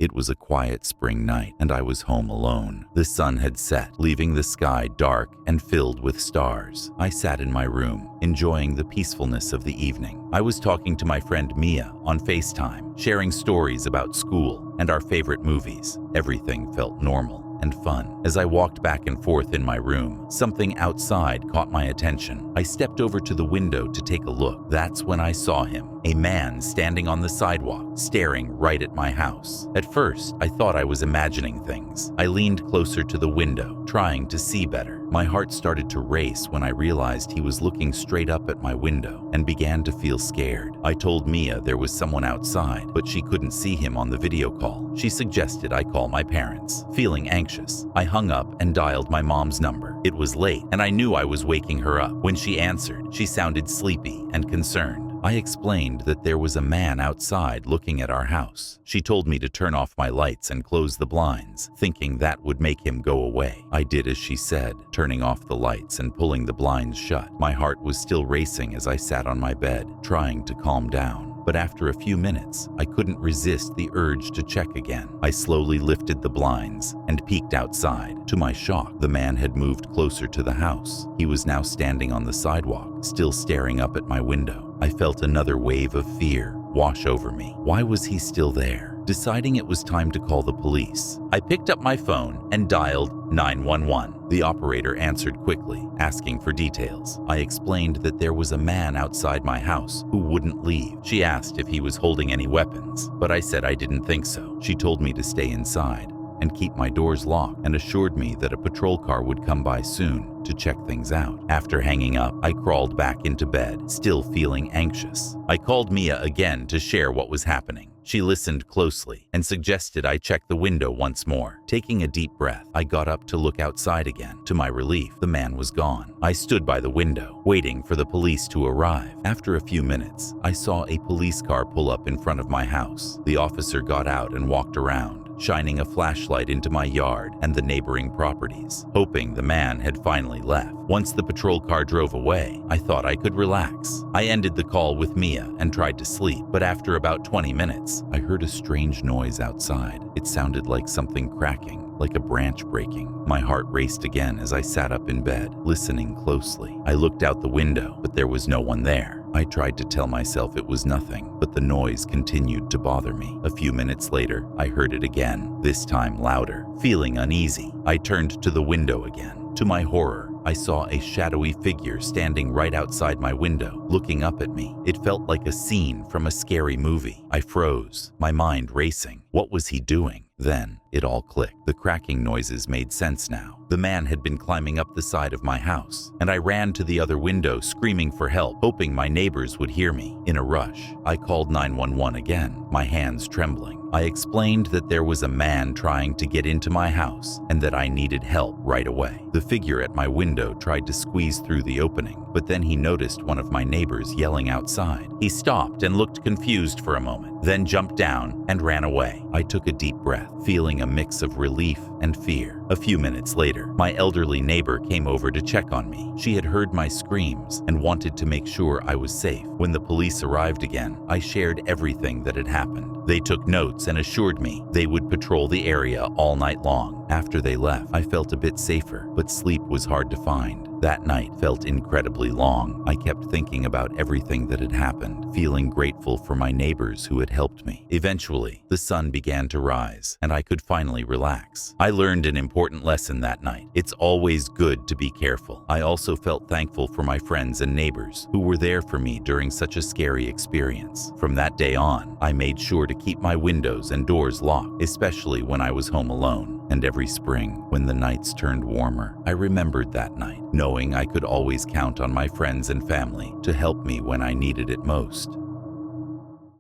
It was a quiet spring night, and I was home alone. The sun had set, leaving the sky dark and filled with stars. I sat in my room, enjoying the peacefulness of the evening. I was talking to my friend Mia on FaceTime, sharing stories about school and our favorite movies. Everything felt normal and fun. As I walked back and forth in my room, something outside caught my attention. I stepped over to the window to take a look. That's when I saw him, a man standing on the sidewalk, staring right at my house. At first, I thought I was imagining things. I leaned closer to the window, trying to see better. My heart started to race when I realized he was looking straight up at my window and began to feel scared. I told Mia there was someone outside, but she couldn't see him on the video call. She suggested I call my parents. Feeling anxious, I hung up and dialed my mom's number. It was late, and I knew I was waking her up. When she answered, she sounded sleepy and concerned. I explained that there was a man outside looking at our house. She told me to turn off my lights and close the blinds, thinking that would make him go away. I did as she said, turning off the lights and pulling the blinds shut. My heart was still racing as I sat on my bed, trying to calm down. But after a few minutes, I couldn't resist the urge to check again. I slowly lifted the blinds and peeked outside. To my shock, the man had moved closer to the house. He was now standing on the sidewalk, still staring up at my window. I felt another wave of fear wash over me. Why was he still there? Deciding it was time to call the police, I picked up my phone and dialed 911. The operator answered quickly, asking for details. I explained that there was a man outside my house who wouldn't leave. She asked if he was holding any weapons, but I said I didn't think so. She told me to stay inside and keep my doors locked and assured me that a patrol car would come by soon to check things out. After hanging up, I crawled back into bed, still feeling anxious. I called Mia again to share what was happening. She listened closely and suggested I check the window once more. Taking a deep breath, I got up to look outside again. To my relief, the man was gone. I stood by the window, waiting for the police to arrive. After a few minutes, I saw a police car pull up in front of my house. The officer got out and walked around, shining a flashlight into my yard and the neighboring properties, hoping the man had finally left. Once the patrol car drove away, I thought I could relax. I ended the call with Mia and tried to sleep, but after about 20 minutes, I heard a strange noise outside. It sounded like something cracking, like a branch breaking. My heart raced again as I sat up in bed, listening closely. I looked out the window, but there was no one there. I tried to tell myself it was nothing, but the noise continued to bother me. A few minutes later, I heard it again, this time louder. Feeling uneasy, I turned to the window again. To my horror, I saw a shadowy figure standing right outside my window, looking up at me. It felt like a scene from a scary movie. I froze, my mind racing. What was he doing? Then it all clicked. The cracking noises made sense now. The man had been climbing up the side of my house, and I ran to the other window, screaming for help, hoping my neighbors would hear me. In a rush, I called 911 again, my hands trembling. I explained that there was a man trying to get into my house and that I needed help right away. The figure at my window tried to squeeze through the opening, but then he noticed one of my neighbors yelling outside. He stopped and looked confused for a moment, then jumped down and ran away. I took a deep breath, feeling a mix of relief and fear. A few minutes later, my elderly neighbor came over to check on me. She had heard my screams and wanted to make sure I was safe. When the police arrived again, I shared everything that had happened. They took notes and assured me they would patrol the area all night long. After they left, I felt a bit safer, but sleep was hard to find. That night felt incredibly long. I kept thinking about everything that had happened, feeling grateful for my neighbors who had helped me. Eventually, the sun began to rise, and I could finally relax. I learned an important lesson that night. It's always good to be careful. I also felt thankful for my friends and neighbors who were there for me during such a scary experience. From that day on, I made sure to keep my windows and doors locked, especially when I was home alone. And every spring, when the nights turned warmer, I remembered that night, knowing I could always count on my friends and family to help me when I needed it most.